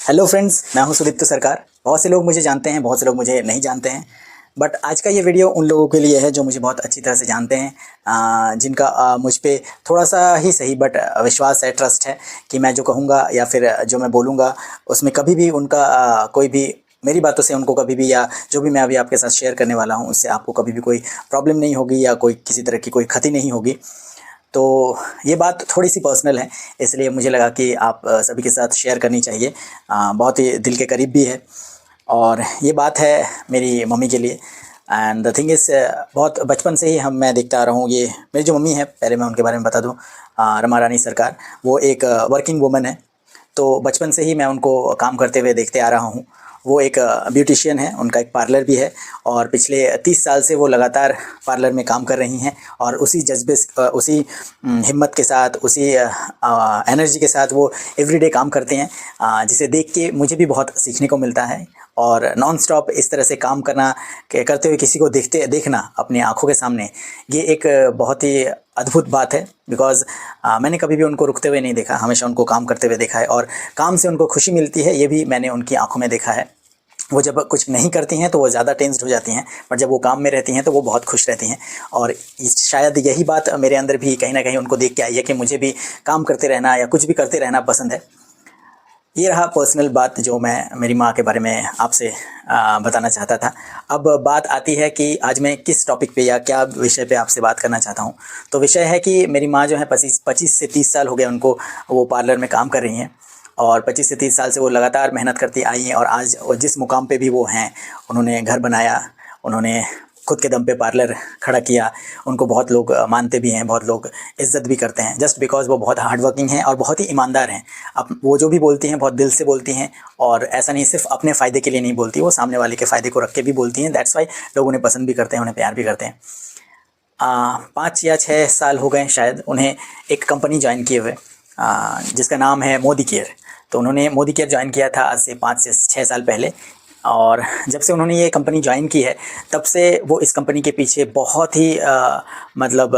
Hello friends, मैं हूं सुदीप्त सरकार। बहुत से लोग मुझे जानते हैं, बहुत से लोग मुझे नहीं जानते हैं। बट आज का ये वीडियो उन लोगों के लिए है जो मुझे बहुत अच्छी तरह से जानते हैं, जिनका मुझ पे थोड़ा सा ही सही बट विश्वास है, ट्रस्ट है कि मैं जो कहूँगा या फिर जो मैं बोलूँगा उसमें कभी भी उनका कोई भी मेरी बातों से उनको कभी भी या जो भी मैं अभी आपके साथ शेयर करने वाला हूँ उससे आपको कभी भी कोई प्रॉब्लम नहीं होगी या कोई किसी तरह की कोई क्षति नहीं होगी। तो ये बात थोड़ी-सी पर्सनल है, इसलिए मुझे लगा कि आप सभी के साथ शेयर करनी चाहिए। बहुत ही दिल के करीब भी है और ये बात है मेरी मम्मी के लिए। एंड द थिंग इज़, बहुत बचपन से ही मैं देखता आ रहा हूँ। ये मेरी जो मम्मी है, पहले मैं उनके बारे में बता दूँ, रमा रानी सरकार। वो एक वर्किंग वूमन है, तो बचपन से ही मैं उनको काम करते हुए देखते आ रहा हूँ। वो एक ब्यूटिशियन है, उनका एक पार्लर भी है और पिछले 30 साल से वो लगातार पार्लर में काम कर रही हैं और उसी जज्बे उसी हिम्मत के साथ, उसी एनर्जी के साथ वो एवरीडे काम करते हैं, जिसे देख के मुझे भी बहुत सीखने को मिलता है। और नॉन स्टॉप इस तरह से काम करते हुए किसी को देखना अपनी आँखों के सामने, ये एक बहुत ही अद्भुत बात है। बिकॉज़ मैंने कभी भी उनको रुकते हुए नहीं देखा, हमेशा उनको काम करते हुए देखा है और काम से उनको खुशी मिलती है, ये भी मैंने उनकी आँखों में देखा है। वो जब कुछ नहीं करती हैं तो वो ज़्यादा टेंस्ड हो जाती हैं, बट जब वो काम में रहती हैं तो वो बहुत खुश रहती हैं। और शायद यही बात मेरे अंदर भी कहीं ना कहीं उनको देख के आई है कि मुझे भी काम करते रहना या कुछ भी करते रहना पसंद है। ये रहा पर्सनल बात जो मैं मेरी माँ के बारे में आपसे बताना चाहता था। अब बात आती है कि आज मैं किस टॉपिक पे या क्या विषय पे आपसे बात करना चाहता हूँ। तो विषय है कि मेरी माँ जो है 25 से 30 साल हो गए उनको, वो पार्लर में काम कर रही हैं और 25 से 30 साल से वो लगातार मेहनत करती आई हैं और आज जिस मुकाम पे भी वो हैं, उन्होंने घर बनाया, उन्होंने खुद के दम पे पार्लर खड़ा किया। उनको बहुत लोग मानते भी हैं, बहुत लोग इज़्ज़त भी करते हैं, जस्ट बिकॉज़ वो बहुत हार्ड वर्किंग हैं और बहुत ही ईमानदार हैं। अब वो जो भी बोलती हैं बहुत दिल से बोलती हैं और ऐसा नहीं सिर्फ अपने फ़ायदे के लिए नहीं बोलती, वो सामने वाले के फ़ायदे को रख के भी बोलती हैं। दैट्स वाई लोग उन्हें पसंद भी करते हैं, उन्हें प्यार भी करते हैं। 5 या 6 साल हो गए शायद उन्हें एक कंपनी ज्वाइन किए हुए, जिसका नाम है मोदी केयर। तो उन्होंने मोदी केयर ज्वाइन किया था आज से 5 से 6 साल पहले। और जब से उन्होंने ये कंपनी ज्वाइन की है तब से वो इस कंपनी के पीछे बहुत ही मतलब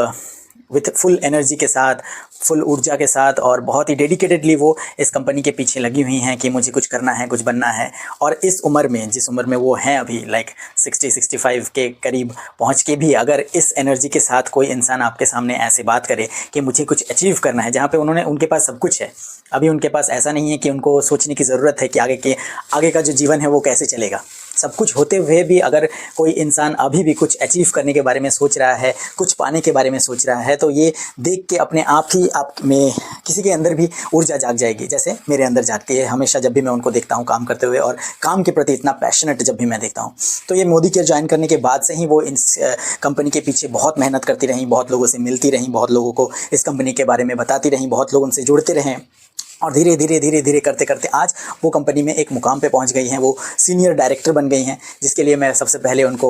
विथ फुल एनर्जी के साथ, फुल ऊर्जा के साथ और बहुत ही डेडिकेटेडली वो इस कंपनी के पीछे लगी हुई हैं कि मुझे कुछ करना है, कुछ बनना है। और इस उम्र में, जिस उम्र में वो हैं अभी, लाइक 60-65 के करीब पहुंच के भी अगर इस एनर्जी के साथ कोई इंसान आपके सामने ऐसे बात करे कि मुझे कुछ अचीव करना है, जहाँ पे उनके पास सब कुछ है। अभी उनके पास ऐसा नहीं है कि उनको सोचने की ज़रूरत है कि आगे का जो जीवन है वो कैसे चलेगा। सब कुछ होते हुए भी अगर कोई इंसान अभी भी कुछ अचीव करने के बारे में सोच रहा है, कुछ पाने के बारे में सोच रहा है, तो ये देख के अपने आप ही आप में किसी के अंदर भी ऊर्जा जाग जाएगी, जैसे मेरे अंदर जागती है हमेशा जब भी मैं उनको देखता हूँ काम करते हुए और काम के प्रति इतना पैशनेट जब भी मैं देखता हूँ। तो ये मोदी केयर ज्वाइन करने के बाद से ही वो इस कंपनी के पीछे बहुत मेहनत करती रहीं, बहुत लोगों से मिलती रहीं, बहुत लोगों को इस कंपनी के बारे में बताती रहीं, बहुत लोग उनसे जुड़ते रहें और धीरे धीरे करते करते आज वो कंपनी में एक मुकाम पे पहुंच गई हैं। वो सीनियर डायरेक्टर बन गई हैं, जिसके लिए मैं सबसे पहले उनको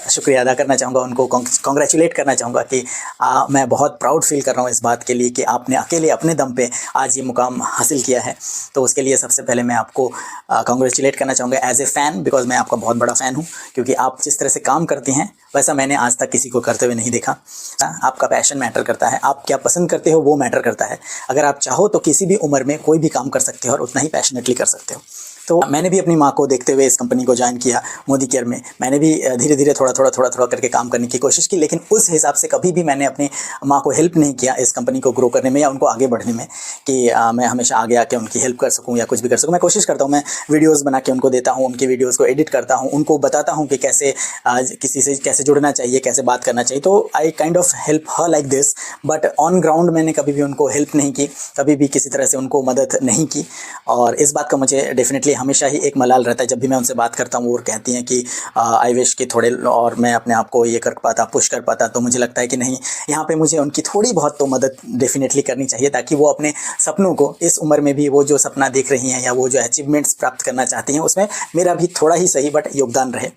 शुक्रिया अदा करना चाहूँगा, उनको कॉन्ग्रेचुलेट करना चाहूँगा कि मैं बहुत प्राउड फील कर रहा हूँ इस बात के लिए कि आपने अकेले अपने दम पे आज ये मुकाम हासिल किया है। तो उसके लिए सबसे पहले मैं आपको कॉन्ग्रेचुलेट करना चाहूँगा एज ए फ़ैन, बिकॉज़ मैं आपका बहुत बड़ा फ़ैन हूँ। क्योंकि आप जिस तरह से काम करती हैं वैसा मैंने आज तक किसी को करते हुए नहीं देखा। आपका पैशन मैटर करता है, आप क्या पसंद करते हो वो मैटर करता है। अगर आप चाहो तो किसी भी उम्र में कोई भी काम कर सकते हो और उतना ही पैशनेटली कर सकते हो। तो मैंने भी अपनी माँ को देखते हुए इस कंपनी को ज्वाइन किया मोदी केयर में। मैंने भी धीरे धीरे थोड़ा करके काम करने की कोशिश की, लेकिन उस हिसाब से कभी भी मैंने अपनी माँ को हेल्प नहीं किया इस कंपनी को ग्रो करने में या उनको आगे बढ़ने में, कि मैं हमेशा आगे आके उनकी हेल्प कर सकूँ या कुछ भी कर सकूँ। मैं कोशिश करता हूँ, मैं वीडियोज़ बना के उनको देता हूँ, उनकी वीडियोज़ को एडिट करता हूँ, उनको बताता हूँ कि कैसे किसी से कैसे जुड़ना चाहिए, कैसे बात करना चाहिए। तो I kind of help her like this, but on ground मैंने कभी भी उनको हेल्प नहीं की, कभी भी किसी तरह से उनको मदद नहीं की। और इस बात का मुझे डेफिनेटली हमेशा ही एक मलाल रहता है जब भी मैं उनसे बात करता हूँ। वो कहती हैं कि आई विश कि थोड़े और मैं अपने आप को ये कर पाता, पुश कर पाता। तो मुझे लगता है कि नहीं, यहाँ पे मुझे उनकी थोड़ी बहुत तो मदद डेफिनेटली करनी चाहिए, ताकि वो अपने सपनों को, इस उम्र में भी वो जो सपना देख रही हैं या वो जो अचीवमेंट्स प्राप्त करना चाहती हैं, उसमें मेरा भी थोड़ा ही सही बट योगदान रहे।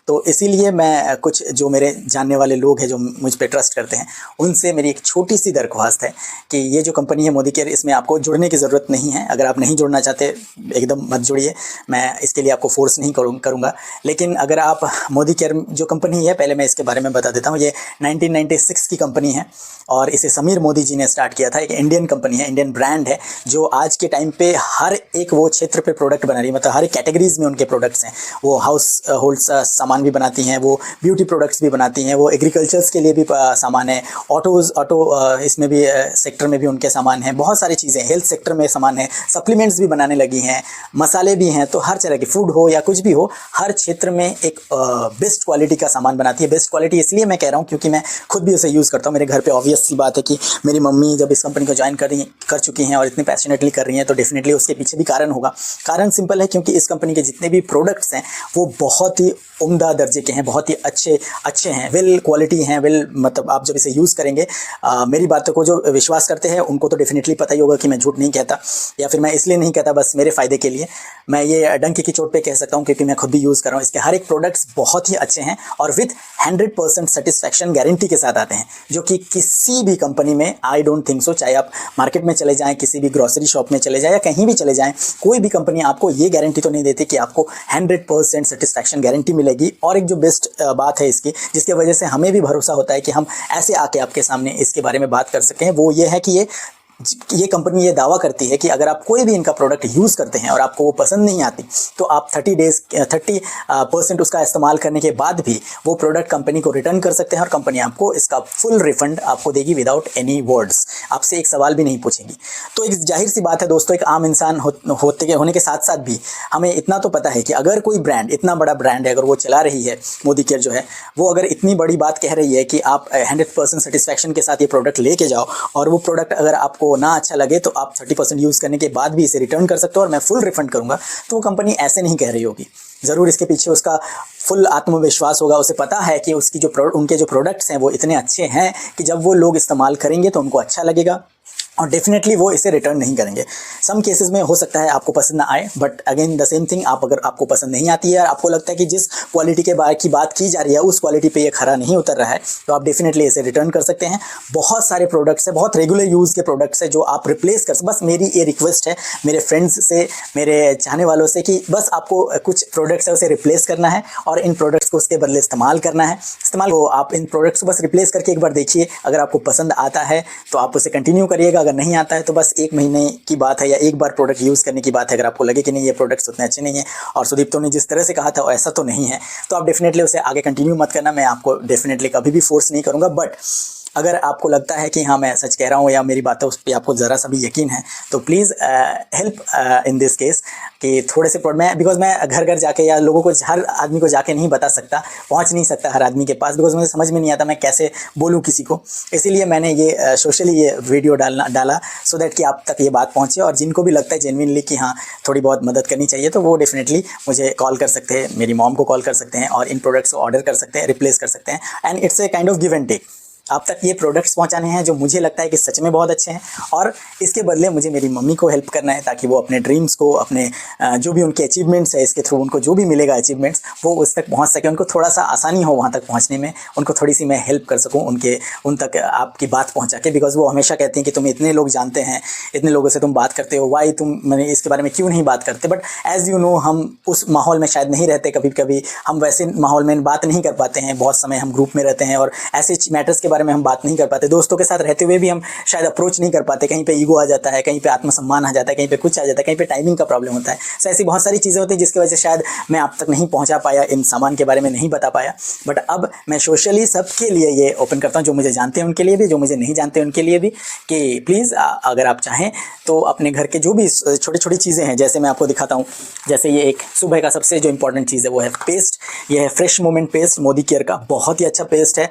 तो इसीलिए मैं कुछ जो मेरे जानने वाले लोग हैं जो मुझ पे ट्रस्ट करते हैं, उनसे मेरी एक छोटी सी दरख्वास्त है कि ये जो कंपनी है मोदी केयर, इसमें आपको जुड़ने की ज़रूरत नहीं है। अगर आप नहीं जुड़ना चाहते एकदम मत जुड़िए, लीजिए, मैं इसके लिए आपको फोर्स नहीं करूँगा। लेकिन अगर आप मोदी केयर जो कंपनी है, पहले मैं इसके बारे में बता देता हूँ। ये 1996 की कंपनी है और इसे समीर मोदी जी ने स्टार्ट किया था। एक इंडियन कंपनी है, इंडियन ब्रांड है, जो आज के टाइम पे हर एक वो क्षेत्र पे प्रोडक्ट बना रही है, मतलब हर एक कैटेगरीज में उनके प्रोडक्ट्स हैं। वो हाउस होल्ड सामान भी बनाती हैं, वो ब्यूटी प्रोडक्ट्स भी बनाती हैं, वो एग्रीकल्चर्स के लिए भी सामान है, ऑटो इसमें भी सेक्टर में भी उनके सामान हैं, बहुत सारी चीज़ें, हेल्थ सेक्टर में सामान है, सप्लीमेंट्स भी बनाने लगी हैं, मसाले भी हैं। तो हर तरह के फूड हो या कुछ भी हो, हर क्षेत्र में एक बेस्ट क्वालिटी का सामान बनाती है। बेस्ट क्वालिटी इसलिए मैं कह रहा हूँ क्योंकि मैं खुद भी उसे यूज़ करता हूँ। मेरे घर पे ऑब्वियस सी बात है कि मेरी मम्मी जब इस कंपनी को ज्वाइन कर चुकी हैं और इतनी पैशनेटली कर रही हैं, तो डेफिनेटली उसके पीछे भी कारण होगा। कारण सिंपल है, क्योंकि इस कंपनी के जितने भी प्रोडक्ट्स हैं वो बहुत ही उम्दा दर्जे के हैं, बहुत ही अच्छे हैं, वेल क्वालिटी हैं, मतलब आप जब इसे यूज़ करेंगे, मेरी बातों को जो विश्वास करते हैं उनको तो डेफिनेटली पता ही होगा कि मैं झूठ नहीं कहता, या फिर मैं इसलिए नहीं कहता बस मेरे फ़ायदे के लिए। मैं ये डंके की चोट पे कह सकता हूँ क्योंकि मैं खुद भी यूज़ कर रहा हूँ। इसके हर एक प्रोडक्ट्स बहुत ही अच्छे हैं और विथ 100% सेटिस्फैक्शन गारंटी के साथ आते हैं, जो कि किसी भी कंपनी में आई डोंट थिंक सो। चाहे आप मार्केट में चले जाएँ, किसी भी ग्रोसरी शॉप में चले जाएँ या कहीं भी चले जाएँ, कोई भी कंपनी आपको ये गारंटी तो नहीं देती कि आपको 100% सेटिस्फैक्शन गारंटी मिलेगी। और एक जो बेस्ट बात है इसकी, जिसकी वजह से हमें भी भरोसा होता है कि हम ऐसे आके आपके सामने इसके बारे में बात कर सकें, वो ये है कि ये कंपनी ये दावा करती है कि अगर आप कोई भी इनका प्रोडक्ट यूज़ करते हैं और आपको वो पसंद नहीं आती, तो आप 30% उसका इस्तेमाल करने के बाद भी वो प्रोडक्ट कंपनी को रिटर्न कर सकते हैं और कंपनी आपको इसका फुल रिफंड आपको देगी विदाउट एनी वर्ड्स, आपसे एक सवाल भी नहीं पूछेगी। तो एक जाहिर सी बात है दोस्तों, एक आम इंसान होने के साथ साथ भी हमें इतना तो पता है कि अगर कोई ब्रांड, इतना बड़ा ब्रांड है, अगर वो चला रही है, मोदी केयर जो है, वो अगर इतनी बड़ी बात कह रही है कि आप 100% सेटिस्फैक्शन के साथ ये प्रोडक्ट लेके जाओ और वो प्रोडक्ट अगर आपको ना अच्छा लगे तो आप 30% यूज़ करने के बाद भी इसे रिटर्न कर सकते हो और मैं फुल रिफंड करूंगा, तो वो कंपनी ऐसे नहीं कह रही होगी। ज़रूर इसके पीछे उसका फुल आत्मविश्वास होगा, उसे पता है कि उसकी उनके जो प्रोडक्ट्स हैं वो इतने अच्छे हैं कि जब वो लोग इस्तेमाल करेंगे तो उनको अच्छा लगेगा और डेफिनेटली वो इसे रिटर्न नहीं करेंगे। सम केसेस में हो सकता है आपको पसंद ना आए, but again the same thing, अगर आपको पसंद नहीं आती है और आपको लगता है कि जिस क्वालिटी की बात की जा रही है उस क्वालिटी पे ये खरा नहीं उतर रहा है, तो आप डेफिनेटली इसे रिटर्न कर सकते हैं। बहुत सारे प्रोडक्ट्स हैं, बहुत रेगुलर यूज़ के प्रोडक्ट्स हैं जो आप रिप्लेस कर सकते। बस मेरी ये रिक्वेस्ट है मेरे फ्रेंड्स से, मेरे चाहने वालों से, कि बस आपको कुछ प्रोडक्ट्स है उसे रिप्लेस करना है और इन प्रोडक्ट्स को उसके बदले इस्तेमाल करना है। तो आप इन प्रोडक्ट्स को बस रिप्लेस करके एक बार देखिए, अगर आपको पसंद आता है तो आप उसे कंटिन्यू करिएगा, अगर नहीं आता है तो बस 1 महीने की बात है या एक बार प्रोडक्ट यूज़ करने की बात है। अगर आपको लगे कि नहीं ये प्रोडक्ट्स उतने अच्छे नहीं हैं और सुदीप्तो ने जिस तरह से कहा था ऐसा तो नहीं है, तो आप डेफिनेटली उसे आगे कंटिन्यू मत करना। मैं आपको डेफिनेटली कभी भी फोर्स नहीं करूँगा, बट अगर आपको लगता है कि हाँ मैं सच कह रहा हूँ या मेरी बातें उस पर आपको ज़रा सा भी यकीन है, तो please help in this case कि थोड़े से बिकॉज मैं घर घर जाके या लोगों को, हर आदमी को जाके नहीं बता सकता, पहुँच नहीं सकता हर आदमी के पास, बिकॉज मुझे समझ में नहीं आता मैं कैसे बोलूँ किसी को। इसीलिए मैंने ये सोशली ये वीडियो डाला सो दैट कि आप तक ये बात पहुँचे, और जिनको भी लगता है जेन्युइनली कि हाँ थोड़ी बहुत मदद करनी चाहिए, तो वो डेफिनेटली मुझे कॉल कर सकते हैं, मेरी मॉम को कॉल कर सकते हैं और इन प्रोडक्ट्स को ऑर्डर कर सकते हैं, रिप्लेस कर सकते हैं। And it's a kind of give and take. आप तक ये प्रोडक्ट्स पहुंचाने हैं जो मुझे लगता है कि सच में बहुत अच्छे हैं, और इसके बदले मुझे मेरी मम्मी को हेल्प करना है ताकि वो अपने ड्रीम्स को, अपने जो भी उनके अचीवमेंट्स है, इसके थ्रू उनको जो भी मिलेगा अचीवमेंट्स, वो उस तक पहुंच सके, उनको थोड़ा सा आसानी हो वहां तक पहुंचने में, उनको थोड़ी सी मैं हेल्प कर सकूं उन तक आपकी बात पहुँचा के। बिकॉज वो हमेशा कहती हैं कि तुम इतने लोग जानते हैं, इतने लोगों से तुम बात करते हो, वाई तुम मैंने इसके बारे में क्यों नहीं बात करते। बट एज़ यू नो, हम उस माहौल में शायद नहीं रहते, कभी कभी हम वैसे माहौल में बात नहीं कर पाते हैं, बहुत समय हम ग्रुप में रहते हैं और ऐसे मैटर्स के बारे में हम बात नहीं कर पाते। दोस्तों के साथ रहते हुए भी हम शायद अप्रोच नहीं कर पाते, कहीं पे ईगो आ जाता है, कहीं पे आत्मसम्मान आ जाता है, कहीं पे कुछ आ जाता है, कहीं पे टाइमिंग का प्रॉब्लम होता है। सो ऐसी बहुत सारी चीज़ें होती हैं जिसकी वजह से शायद मैं आप तक नहीं पहुंचा पाया, इन सामान के बारे में नहीं बता पाया। बट अब मैं सोशली सबके लिए ये ओपन करता हूँ, जो मुझे जानते हैं उनके लिए भी, जो मुझे नहीं जानते उनके लिए भी, कि प्लीज़ अगर आप चाहें तो अपने घर के जो भी छोटी छोटी चीज़ें हैं, जैसे मैं आपको दिखाता हूँ, जैसे ये एक सुबह का सबसे जो इंपॉर्टेंट चीज़ है वो है पेस्ट। ये है fresh moment paste, Modi care का, बहुत ही अच्छा पेस्ट है।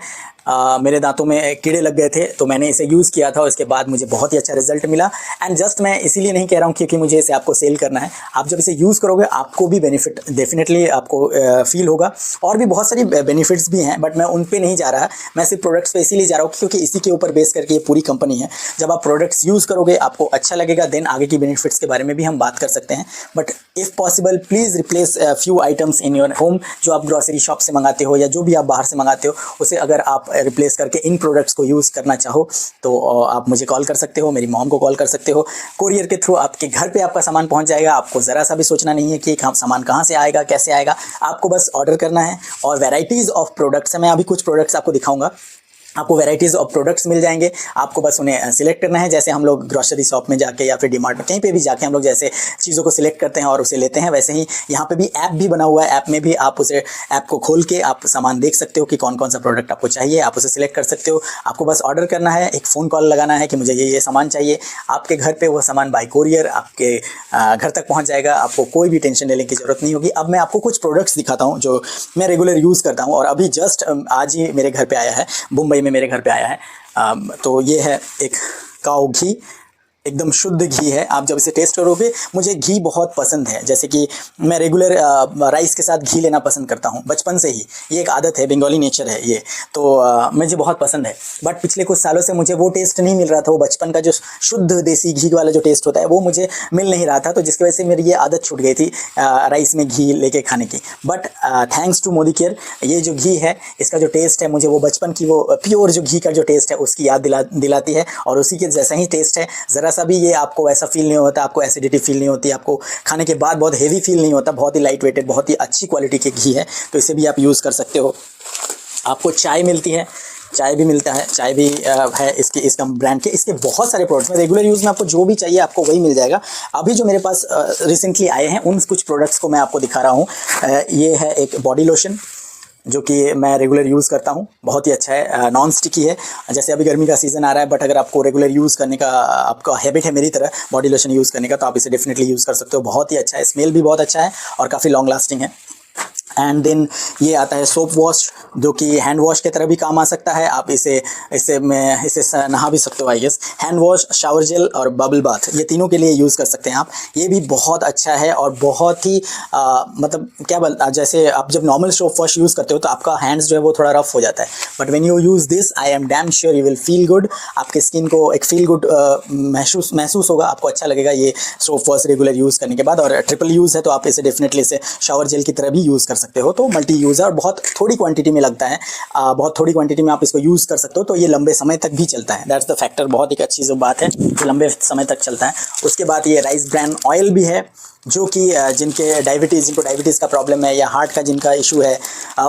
मेरे दांतों में कीड़े लग गए थे तो मैंने इसे यूज़ किया था और इसके बाद मुझे बहुत ही अच्छा रिजल्ट मिला। एंड जस्ट मैं इसीलिए नहीं कह रहा हूँ क्योंकि मुझे इसे आपको सेल करना है, आप जब इसे यूज़ करोगे आपको भी बेनिफिट डेफिनेटली आपको फील होगा। और भी बहुत सारी बेनिफिट्स भी हैं, बट मैं उन पे नहीं जा रहा, मैं सिर्फ प्रोडक्ट्स पे इसीलिए जा रहा हूँ क्योंकि इसी के ऊपर बेस करके ये पूरी कंपनी है। जब आप प्रोडक्ट्स यूज़ करोगे आपको अच्छा लगेगा, देन आगे की बेनिफिट्स के बारे में भी हम बात कर सकते हैं। But if possible please replace few items in your home, जो आप ग्रॉसरी शॉप से मंगाते हो या जो भी आप बाहर से मंगाते हो, उसे अगर आप रिप्लेस करके इन प्रोडक्ट्स को यूज़ करना चाहो तो आप मुझे कॉल कर सकते हो, मेरी मॉम को कॉल कर सकते हो। कोरियर के थ्रू आपके घर पे आपका सामान पहुंच जाएगा। आपको ज़रा सा भी सोचना नहीं है कि सामान कहाँ से आएगा, कैसे आएगा, आपको बस ऑर्डर करना है। और वैराइटीज़ ऑफ प्रोडक्ट्स है, मैं अभी कुछ प्रोडक्ट्स आपको दिखाऊंगा। आपको वैराइटीज़ ऑफ प्रोडक्ट्स मिल जाएंगे, आपको बस उन्हें सिलेक्ट करना है। जैसे हम लोग ग्रोसरी शॉप में जाके या फिर डीमार्ट में कहीं पे भी जाके हम लोग जैसे चीज़ों को सिलेक्ट करते हैं और उसे लेते हैं, वैसे ही यहाँ पे भी ऐप भी बना हुआ है। ऐप में भी आप उसे ऐप को खोल के आप सामान देख सकते हो कि कौन कौन सा प्रोडक्ट आपको चाहिए, आप उसे सिलेक्ट कर सकते हो। आपको बस ऑर्डर करना है, एक फ़ोन कॉल लगाना है कि मुझे ये सामान चाहिए, आपके घर पर वो सामान बाय कोरियर आपके घर तक पहुँच जाएगा। आपको कोई भी टेंशन लेने की ज़रूरत नहीं होगी। अब मैं आपको कुछ प्रोडक्ट्स दिखाता हूँ जो मैं रेगुलर यूज़ करता हूँ और अभी जस्ट आज ही मेरे घर पर आया है, मुंबई में मेरे घर पर आया है। तो ये है एक काऊ घी, एकदम शुद्ध घी है। आप जब इसे टेस्ट करोगे, मुझे घी बहुत पसंद है, जैसे कि मैं रेगुलर राइस के साथ घी लेना पसंद करता हूँ बचपन से ही। ये एक आदत है, बंगाली नेचर है ये, तो मुझे बहुत पसंद है। बट पिछले कुछ सालों से मुझे वो टेस्ट नहीं मिल रहा था, वो बचपन का जो शुद्ध देसी घी वाला जो टेस्ट होता है वो मुझे मिल नहीं रहा था, तो जिसकी वजह से मेरी ये आदत छूट गई थी राइस में घी लेके खाने की। But thanks to Modicare, ये जो घी है इसका जो टेस्ट है, मुझे वो बचपन की वो प्योर जो घी का जो टेस्ट है उसकी याद दिलाती है, और उसी के जैसा ही टेस्ट है। ज़रा सा भी ये आपको ऐसा फील नहीं होता, आपको एसिडिटी फील नहीं होती, आपको खाने के बाद बहुत हेवी फील नहीं होता। बहुत ही लाइट वेटेड, बहुत ही अच्छी क्वालिटी के घी है, तो इसे भी आप यूज़ कर सकते हो। आपको चाय मिलती है, चाय भी मिलता है, चाय भी है इसका ब्रांड के। इसके बहुत सारे प्रोडक्ट्स में रेगुलर यूज़ में आपको जो भी चाहिए आपको वही मिल जाएगा। अभी जो मेरे पास रिसेंटली आए हैं उन कुछ प्रोडक्ट्स को मैं आपको दिखा रहा हूँ। ये है एक बॉडी लोशन जो कि मैं रेगुलर यूज़ करता हूँ, बहुत ही अच्छा है, नॉन स्टिकी है। जैसे अभी गर्मी का सीज़न आ रहा है, बट अगर आपको रेगुलर यूज़ करने का आपका हैबिट है मेरी तरह बॉडी लोशन यूज़ करने का, तो आप इसे डेफिनेटली यूज़ कर सकते हो। बहुत ही अच्छा है, स्मेल भी बहुत अच्छा है और काफ़ी लॉन्ग लास्टिंग है। एंड देन ये आता है सोप वॉश, जो कि हैंड वॉश की तरह भी काम आ सकता है। आप इसे नहा भी सकते हो I guess. Hand wash, shower gel और बबल बाथ, ये तीनों के लिए यूज़ कर सकते हैं आप। ये भी बहुत अच्छा है और बहुत ही मतलब क्या जैसे आप जब नॉर्मल सोप वॉश यूज़ करते हो तो आपका हैंड्स जो है वो थोड़ा रफ हो जाता है, but when you use this I am damn sure you will feel good. आपके स्किन को एक फील गुड महसूस होगा, आपको अच्छा लगेगा ये सोप वॉश रेगुलर यूज़ करने के बाद। और ट्रिपल यूज़ है तो आप इसे डेफिनेटली इसे शावर जेल की तरह भी यूज़ कर सकते हो, तो मल्टी यूज़ है और बहुत थोड़ी क्वांटिटी में लगता है। बहुत थोड़ी क्वांटिटी में आप इसको यूज़ कर सकते हो, तो ये लंबे समय तक भी चलता है। दैट्स द फैक्टर, बहुत एक अच्छी जो बात है, ये लंबे समय तक चलता है। उसके बाद ये राइस ब्रान ऑयल भी है, जो कि जिनको डायबिटीज़ का प्रॉब्लम है या हार्ट का जिनका इशू है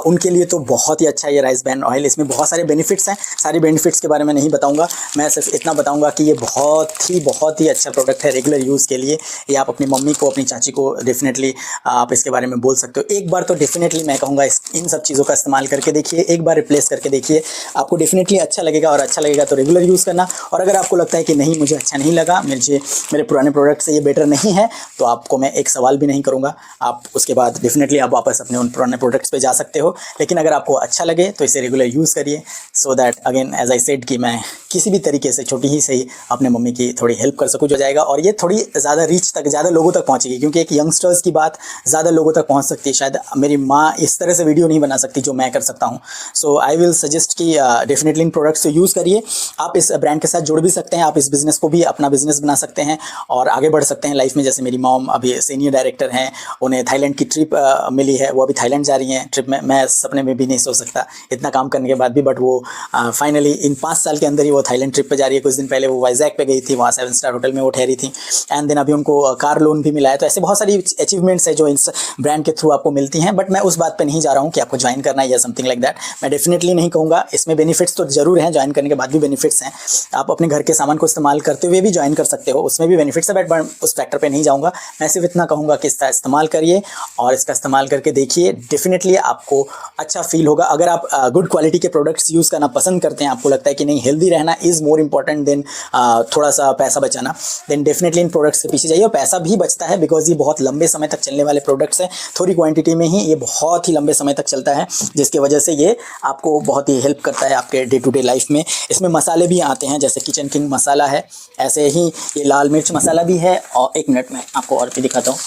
उनके लिए तो बहुत ही अच्छा है ये राइस ब्रान ऑयल। इसमें बहुत सारे बेनिफिट्स हैं, सारे बेनिफिट्स के बारे में नहीं बताऊंगा, मैं सिर्फ इतना बताऊंगा कि ये बहुत ही अच्छा प्रोडक्ट है रेगुलर यूज़ के लिए। ये आप अपनी मम्मी को, अपनी चाची को डेफिनेटली आप इसके बारे में बोल सकते हो। एक बार तो डेफिनेटली मैं कहूँगा इन सब चीज़ों का इस्तेमाल करके देखिए, एक बार रिप्लेस करके देखिए, आपको डेफिनेटली अच्छा लगेगा। और अच्छा लगेगा तो रेगुलर यूज़ करना, और अगर आपको लगता है कि नहीं मुझे अच्छा नहीं लगा, मेरे पुराने प्रोडक्ट से ये बेटर नहीं है, तो आपको मैं एक सवाल भी नहीं करूंगा, आप उसके बाद डेफिनेटली आप वापस अपने उन पुराने प्रोडक्ट्स पे जा सकते हो। लेकिन अगर आपको अच्छा लगे तो इसे रेगुलर यूज़ करिए, so that again as I said कि मैं किसी भी तरीके से छोटी ही सही अपने मम्मी की थोड़ी हेल्प कर सकूँ जो जाएगा, और ये थोड़ी ज़्यादा रीच तक, ज़्यादा लोगों तक पहुँचेगी, क्योंकि एक यंगस्टर्स की बात ज़्यादा लोगों तक पहुँच सकती है। शायद मेरी माँ इस तरह से वीडियो नहीं बना सकती जो मैं कर सकता हूँ। सो आई विल सजेस्ट कि डेफिनेटली इन प्रोडक्ट्स को यूज़ करिए। आप इस ब्रांड के साथ जुड़ भी सकते हैं, आप इस बिज़नेस को भी अपना बिज़नेस बना सकते हैं और आगे बढ़ सकते हैं लाइफ में। जैसे मेरी मॉम अभी सीनियर डायरेक्टर हैं, उन्हें थाईलैंड की ट्रिप मिली है, वो अभी थाईलैंड जा रही हैं ट्रिप में। मैं सपने में भी नहीं सोच सकता इतना काम करने के बाद भी, बट वो फाइनली इन 5 साल के अंदर ही वो थाईलैंड ट्रिप पे जा रही है। कुछ दिन पहले वो वाइजैक पे गई थी, वहाँ 7 स्टार होटल में वो ठहरी थी, एंड देन अभी उनको कार लोन भी मिला है। तो ऐसे बहुत सारी अचीवमेंट्स है जो इस ब्रांड के थ्रू आपको मिलती हैं, बट मैं उस बात पर नहीं जा रहा हूँ कि आपको ज्वाइन करना है या समथिंग लाइक दैट। मैं डेफिनेटली नहीं कहूँगा, इसमें बेनिफिट्स तो जरूर हैं, ज्वाइन करने के बाद भी बेनिफिट्स हैं। आप अपने घर के सामान को इस्तेमाल करते हुए भी ज्वाइन कर सकते हो, उसमें भी बेनिफिट्स है, बट उस फैक्टर पे नहीं जाऊँगा। मैं सिर्फ इतना कहूँगा कि इसका इस्तेमाल करिए और इसका इस्तेमाल करके देखिए, डेफिनेटली आपको अच्छा फील होगा। अगर आप गुड क्वालिटी के प्रोडक्ट्स यूज़ करना पसंद करते हैं, आपको लगता है कि नहीं हेल्दी रहना इज़ मोर इंपॉर्टेंट देन थोड़ा सा पैसा बचाना, देन डेफिनेटली इन प्रोडक्ट्स के पीछे जाइए। और पैसा भी बचता है बिकॉज ये बहुत लंबे समय तक चलने वाले प्रोडक्ट्स हैं, थोड़ी क्वांटिटी में ही ये बहुत ही लंबे समय तक चलता है, जिसकी वजह से ये आपको बहुत ही हेल्प करता है आपके डे टू डे लाइफ में। इसमें मसाले भी आते हैं, जैसे किचन किंग मसाला है, ऐसे ही ये लाल मिर्च मसाला भी है, और एक मिनट में आपको और भी दिखाता हूँ।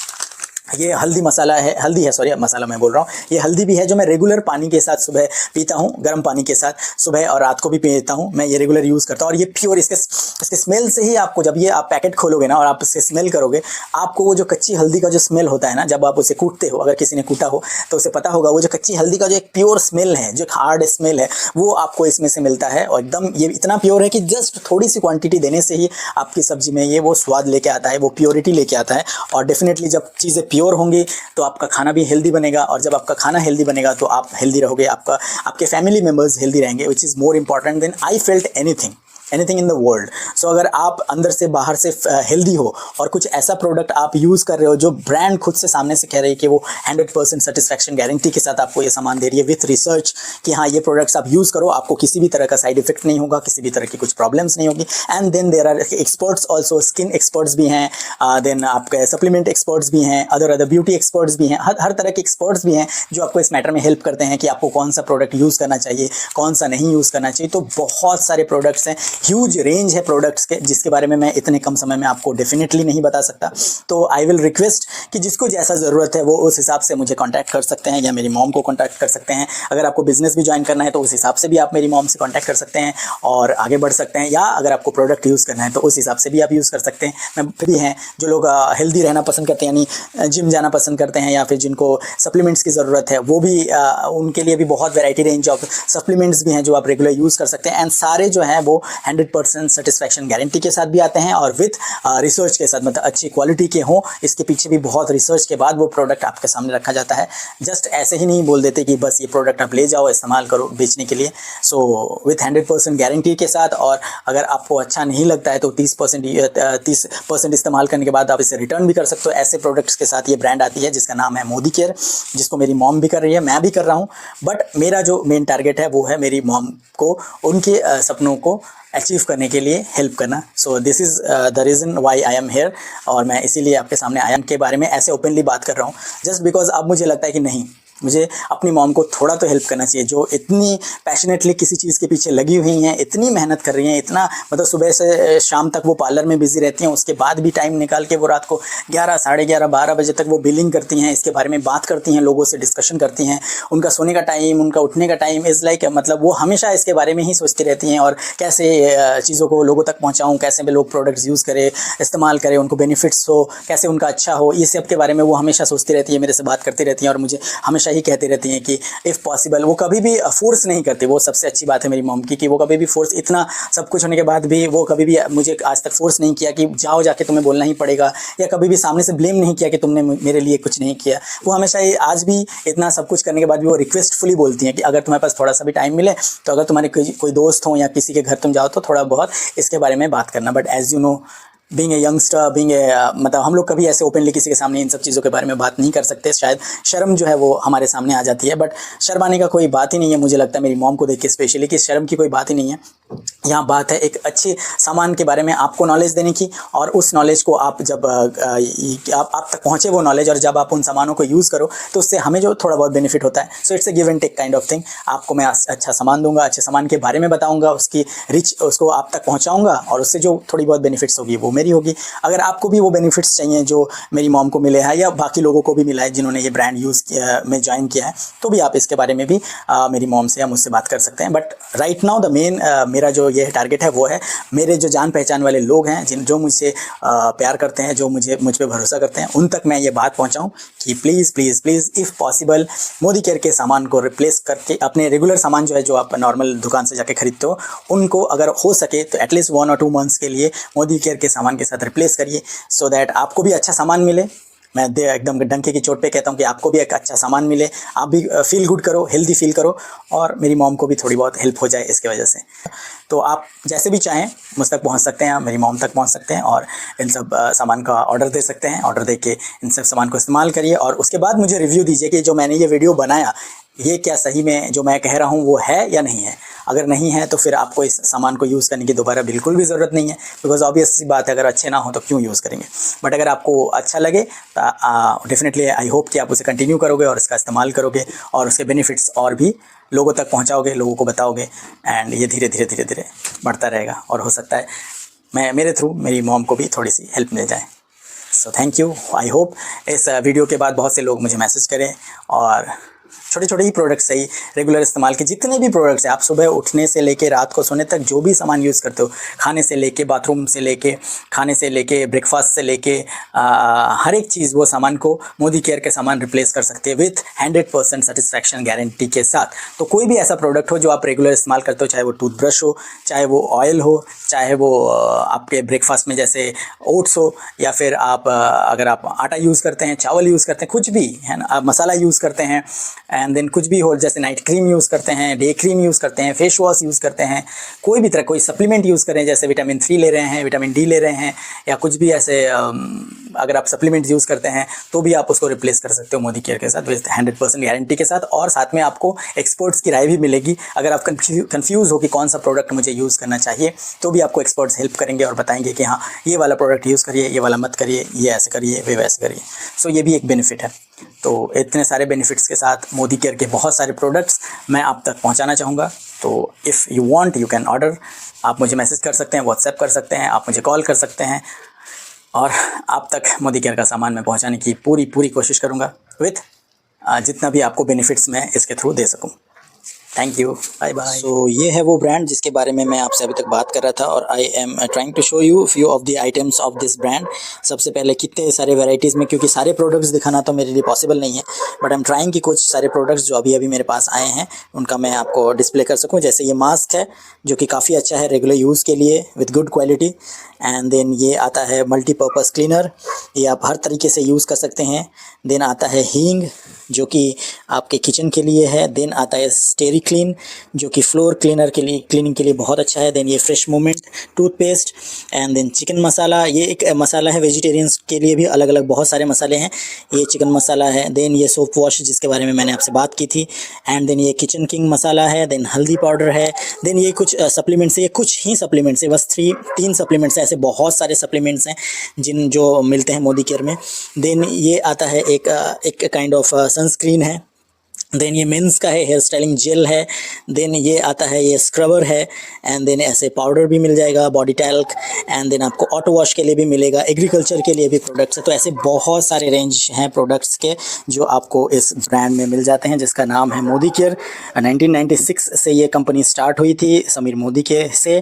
ये हल्दी मसाला है, हल्दी है, सॉरी मसाला मैं बोल रहा हूँ, ये हल्दी भी है जो मैं रेगुलर पानी के साथ सुबह पीता हूँ, गर्म पानी के साथ सुबह और रात को भी पीता हूँ। मैं ये रेगुलर यूज़ करता हूँ और ये प्योर, इसके स्मेल से ही आपको, जब ये आप पैकेट खोलोगे ना और आप इससे स्मेल करोगे, आपको वो जो कच्ची हल्दी का जो स्मेल होता है ना, जब आप उसे कूटते हो, अगर किसी ने कूटा हो तो उसे पता होगा, वो जो कच्ची हल्दी का जो एक प्योर स्मेल है, जो हार्ड स्मेल है, वो आपको इसमें से मिलता है। और एकदम ये इतना प्योर है कि जस्ट थोड़ी सी क्वांटिटी देने से ही आपकी सब्जी में ये वो स्वाद लेके आता है, वो प्योरिटी लेके आता है। और डेफिनेटली जब चीज़ें प्योर होंगी तो आपका खाना भी हेल्दी बनेगा, और जब आपका खाना हेल्दी बनेगा तो आप हेल्दी रहोगे, आपके फैमिली मेम्बर्स हेल्दी रहेंगे, which is more important than I felt anything in the world. So अगर आप अंदर से बाहर से हेल्दी हो और कुछ ऐसा प्रोडक्ट आप यूज़ कर रहे हो जो ब्रांड खुद से सामने से कह रही है कि वो 100% सेटिस्फैक्शन गारंटी के साथ आपको ये सामान दे रही है विथ रिसर्च, कि हाँ ये प्रोडक्ट्स आप यूज़ करो, आपको किसी भी तरह का साइड इफेक्ट नहीं होगा, किसी भी तरह की कुछ प्रॉब्लम्स नहीं होगी। And then there are experts also, skin experts भी हैं, देन आपके सप्लीमेंट एक्सपर्ट्स भी हैं, अदर ब्यूटी एक्सपर्ट्स भी हैं, हर तरह के एक्सपर्ट्स भी हैं जो आपको इस मैटर में हेल्प करते हैं कि आपको कौन सा प्रोडक्ट यूज़ करना चाहिए, कौन सा नहीं यूज़ करना चाहिए। तो बहुत सारे प्रोडक्ट्स हैं, ह्यूज रेंज है प्रोडक्ट्स के, जिसके बारे में मैं इतने कम समय में आपको डेफिनेटली नहीं बता सकता। तो आई विल रिक्वेस्ट कि जिसको जैसा ज़रूरत है वो उस हिसाब से मुझे कांटेक्ट कर सकते हैं, या मेरी मॉम को कांटेक्ट कर सकते हैं। अगर आपको बिजनेस भी ज्वाइन करना है तो उस हिसाब से भी आप मेरी मॉम से कांटेक्ट कर सकते हैं और आगे बढ़ सकते हैं, या अगर आपको प्रोडक्ट यूज़ करना है तो उस हिसाब से भी आप यूज़ कर सकते हैं। मैं भी हैं जो लोग हेल्दी रहना पसंद करते हैं, यानी जिम जाना पसंद करते हैं, या फिर जिनको सप्लीमेंट्स की ज़रूरत है, वो भी उनके लिए भी बहुत वैरायटी रेंज ऑफ सप्लीमेंट्स भी हैं जो आप रेगुलर यूज़ कर सकते हैं। एंड सारे जो हैं वो 100% सेटिस्फैक्शन गारंटी के साथ भी आते हैं और विथ रिसर्च के साथ, मतलब अच्छी क्वालिटी के हों, इसके पीछे भी बहुत रिसर्च के बाद वो प्रोडक्ट आपके सामने रखा जाता है। जस्ट ऐसे ही नहीं बोल देते कि बस ये प्रोडक्ट आप ले जाओ इस्तेमाल करो बेचने के लिए। सो विथ 100% गारंटी के साथ, और अगर आपको अच्छा नहीं लगता है तो 30% इस्तेमाल करने के बाद आप इसे रिटर्न भी कर सकते हो। ऐसे प्रोडक्ट्स के साथ ये ब्रांड आती है जिसका नाम है मोदी केयर, जिसको मेरी मॉम भी कर रही है, मैं भी कर रहा हूँ। बट मेरा जो मेन टारगेट है वो है मेरी मॉम को उनके सपनों को अचीव करने के लिए हेल्प करना। So this is the reason why I am here, और मैं इसीलिए आपके सामने आया के बारे में ऐसे ओपनली बात कर रहा हूँ, जस्ट बिकॉज अब मुझे लगता है कि नहीं, मुझे अपनी मॉम को थोड़ा तो हेल्प करना चाहिए, जो इतनी पैशनेटली किसी चीज़ के पीछे लगी हुई हैं, इतनी मेहनत कर रही हैं, इतना मतलब सुबह से शाम तक वो पार्लर में बिजी रहती हैं, उसके बाद भी टाइम निकाल के वो रात को 11, साढ़े 11, 12 बजे तक वो बिलिंग करती हैं, इसके बारे में बात करती हैं, लोगों से डिस्कशन करती हैं। उनका सोने का टाइम, उनका उठने का टाइम इज़ लाइक, मतलब वो हमेशा इसके बारे में ही सोचती रहती हैं, और कैसे चीज़ों को लोगों तक पहुँचाऊँ, कैसे भी लोग प्रोडक्ट्स यूज़ करें, इस्तेमाल करें, उनको बेनिफिट्स हो, कैसे उनका अच्छा हो, ये सब के बारे में वो हमेशा सोचती रहती है, मेरे से बात करती रहती हैं, और मुझे हमेशा ही कहती रहती हैं कि इफ़ पॉसिबल, वो कभी भी फोर्स नहीं करती। वो सबसे अच्छी बात है मेरी मॉम की, कि वो कभी भी फोर्स, इतना सब कुछ होने के बाद भी वो कभी भी मुझे आज तक फोर्स नहीं किया कि जाओ जाके तुम्हें बोलना ही पड़ेगा, या कभी भी सामने से ब्लेम नहीं किया कि तुमने मेरे लिए कुछ नहीं किया। वो हमेशा ये, आज भी इतना सब कुछ करने के बाद भी वो रिक्वेस्टफुली बोलती हैं कि अगर तुम्हारे पास थोड़ा सा भी टाइम मिले तो अगर तुम्हारे कोई दोस्त हो या किसी के घर तुम जाओ तो थोड़ा बहुत इसके बारे में बात करना। But as you know, being a youngster, मतलब हम लोग कभी ऐसे ओपनली किसी के सामने इन सब चीज़ों के बारे में बात नहीं कर सकते, शायद शर्म जो है वो हमारे सामने आ जाती है। बट शर्माने का कोई बात ही नहीं है, मुझे लगता है मेरी मॉम को देख के स्पेशली, कि शर्म की कोई बात ही नहीं है। यहाँ बात है एक अच्छे सामान के बारे में आपको नॉलेज देने की, और उस नॉलेज को आप जब आप तक पहुँचे वो नॉलेज, और जब आप उन सामानों को यूज़ करो तो उससे हमें जो थोड़ा बहुत बेनिफिट होता है। So it's a give and take kind of thing. आपको मैं अच्छा सामान दूंगा, अच्छे सामान के बारे में बताऊंगा, उसकी रिच उसको आप तक पहुँचाऊँगा, और उससे जो थोड़ी बहुत बेनिफिट्स होगी वो मेरी होगी। अगर आपको भी वो बेनिफिट्स चाहिए जो मेरी मॉम को मिले हैं, या बाकी लोगों को भी मिला है जिन्होंने ये ब्रांड यूज़ में ज्वाइन किया है, तो भी आप इसके बारे में भी मेरी मॉम से या मुझसे बात कर सकते हैं। But right now the main मेरा जो ये टारगेट है वो है मेरे जो जान पहचान वाले लोग हैं, जो मुझसे प्यार करते हैं, जो मुझ पे भरोसा करते हैं, उन तक मैं ये बात पहुंचाऊं कि please please please if possible Modi care के सामान को रिप्लेस करके, अपने रेगुलर सामान जो है जो आप नॉर्मल दुकान से जाके खरीदते हो, उनको अगर हो सके तो एटलीस्ट 1 और 2 मंथ्स के लिए मोदी केयर के सामान के साथ रिप्लेस करिए, सो दैट आपको भी अच्छा सामान मिले। मैं एकदम डंके की चोट पे कहता हूँ कि आपको भी एक अच्छा सामान मिले, आप भी फील गुड करो, हेल्दी फील करो, और मेरी मॉम को भी थोड़ी बहुत हेल्प हो जाए इसके वजह से। तो आप जैसे भी चाहें मुझ तक पहुँच सकते हैं, मेरी मॉम तक पहुँच सकते हैं, और इन सब सामान का ऑर्डर दे सकते हैं। ऑर्डर दे के इन सब सामान को इस्तेमाल करिए, और उसके बाद मुझे रिव्यू दीजिए कि जो मैंने ये वीडियो बनाया, ये क्या सही में जो मैं कह रहा हूँ वो है या नहीं है। अगर नहीं है तो फिर आपको इस सामान को यूज़ करने की दोबारा बिल्कुल भी ज़रूरत नहीं है, बिकॉज ऑब्वियस सी बात है, अगर अच्छे ना हो तो क्यों यूज़ करेंगे। बट अगर आपको अच्छा लगे तो डेफिनेटली आई होप कि आप उसे कंटिन्यू करोगे और इसका इस्तेमाल करोगे, और उसके बेनिफिट्स और भी लोगों तक पहुँचाओगे, लोगों को बताओगे, एंड ये धीरे धीरे धीरे धीरे बढ़ता रहेगा, और हो सकता है मेरे थ्रू मेरी मॉम को भी थोड़ी सी हेल्प मिल जाए। So thank you. I hope इस वीडियो के बाद बहुत से लोग मुझे मैसेज करें और छोटे छोटे ही प्रोडक्ट्स सही रेगुलर इस्तेमाल के जितने भी प्रोडक्ट्स हैं, आप सुबह उठने से लेके रात को सोने तक जो भी सामान यूज़ करते हो, खाने से लेके बाथरूम से लेके खाने से लेके ब्रेकफास्ट से लेके हर एक चीज़, वो सामान को मोदी केयर के सामान रिप्लेस कर सकते हैं विथ 100% सेटिस्फैक्शन गारंटी के साथ। तो कोई भी ऐसा प्रोडक्ट हो जो आप रेगुलर इस्तेमाल करते हो, चाहे वो टूथब्रश हो, चाहे वो ऑयल हो, चाहे वो आपके ब्रेकफास्ट में जैसे ओट्स हो, या फिर आप अगर आप आटा यूज़ करते हैं, चावल यूज़ करते हैं, कुछ भी है ना, आप मसाला यूज़ करते हैं, एंड देन कुछ भी हो, जैसे नाइट क्रीम यूज़ करते हैं, डे क्रीम यूज़ करते हैं, फेस वॉश यूज़ करते हैं, कोई भी तरह कोई सप्लीमेंट यूज़ करें, जैसे विटामिन 3 ले रहे हैं, विटामिन डी ले रहे हैं, या कुछ भी ऐसे अगर आप सप्लीमेंट यूज़ करते हैं तो भी आप उसको रिप्लेस कर सकते हो मोदी केयर के साथ विथ 100% गारंटी के साथ। और साथ में आपको एक्सपर्ट्स की राय भी मिलेगी। अगर आप कंफ्यूज हो कि कौन सा प्रोडक्ट मुझे यूज़ करना चाहिए, तो भी आपको एक्सपर्ट्स हेल्प करेंगे और बताएंगे कि हाँ, ये वाला प्रोडक्ट यूज़ करिए, ये वाला मत करिए, ये ऐसे करिए, वे वैसे करिए। सो ये भी एक बेनिफिट है। तो इतने सारे बेनिफिट्स के साथ मोदी केयर के बहुत सारे प्रोडक्ट्स मैं आप तक पहुंचाना चाहूँगा। तो if you want you can order. आप मुझे मैसेज कर सकते हैं, व्हाट्सएप कर सकते हैं, आप मुझे कॉल कर सकते हैं, और आप तक मोदी केयर का सामान मैं पहुंचाने की पूरी कोशिश करूँगा विथ जितना भी आपको बेनिफिट्स मैं इसके थ्रू दे सकूँ। Thank you, bye bye. So ये है वो ब्रांड जिसके बारे में मैं आपसे अभी तक बात कर रहा था, और I am trying to show you few of the items of this brand. सबसे पहले कितने सारे वेराइटीज़ में, क्योंकि सारे प्रोडक्ट्स दिखाना तो मेरे लिए पॉसिबल नहीं है, बट आई एम ट्राइंग कि कुछ सारे प्रोडक्ट्स जो अभी अभी मेरे पास आए हैं उनका मैं आपको डिस्प्ले कर सकूँ। जैसे ये मास्क है जो कि काफ़ी अच्छा है रेगुलर यूज़ के लिए with good quality. And then ये आता है मल्टीपर्पज़ क्लीनर, ये आप हर तरीके से यूज़ कर सकते हैं। देन आता है हींग जो कि आपके किचन के लिए है। देन आता है स्टेरी क्लीन जो कि फ्लोर क्लीनर के लिए, क्लीनिंग के लिए बहुत अच्छा है। देन ये fresh moment toothpaste. And then chicken masala, ये एक मसाला है वेजिटेरियंस के लिए भी, अलग अलग बहुत सारे मसाले हैं। ये चिकन मसाला है। देन ये सोप वॉश जिसके बारे में मैंने आपसे बात की थी। एंड देन ये किचन किंग मसाला है। देन हल्दी पाउडर है। देन ये कुछ सप्लीमेंट्स है, ये कुछ ही सप्लीमेंट्स है, बस 3 सप्लीमेंट्स हैं। ऐसे बहुत सारे सप्लीमेंट्स हैं जो मिलते हैं मोदी केयर में। देन ये आता है एक काइंड ऑफ सनस्क्रीन है। देन ये मेंस का है, हेयर स्टाइलिंग जेल है। देन ये आता है, ये स्क्रबर है। एंड देन ऐसे पाउडर भी मिल जाएगा, बॉडी टैल्क। एंड देन आपको ऑटो वॉश के लिए भी मिलेगा, एग्रीकल्चर के लिए भी प्रोडक्ट्स है। तो ऐसे बहुत सारे रेंज हैं प्रोडक्ट्स के जो आपको इस ब्रांड में मिल जाते हैं, जिसका नाम है मोदी केयर। 1996 से ये कंपनी स्टार्ट हुई थी समीर मोदी के से,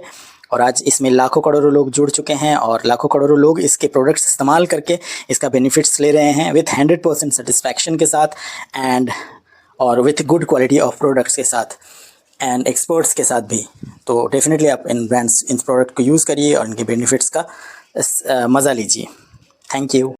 और आज इसमें लाखों करोड़ों लोग जुड़ चुके हैं, और लाखों करोड़ों लोग इसके प्रोडक्ट्स इस्तेमाल करके इसका बेनिफिट्स ले रहे हैं विथ 100% सेटिस्फैक्शन के साथ, एंड और with good quality of products के साथ, एंड एक्सपर्ट्स के साथ भी। तो डेफिनेटली आप इन प्रोडक्ट को यूज़ करिए और इनके बेनिफिट्स का मज़ा लीजिए। Thank you.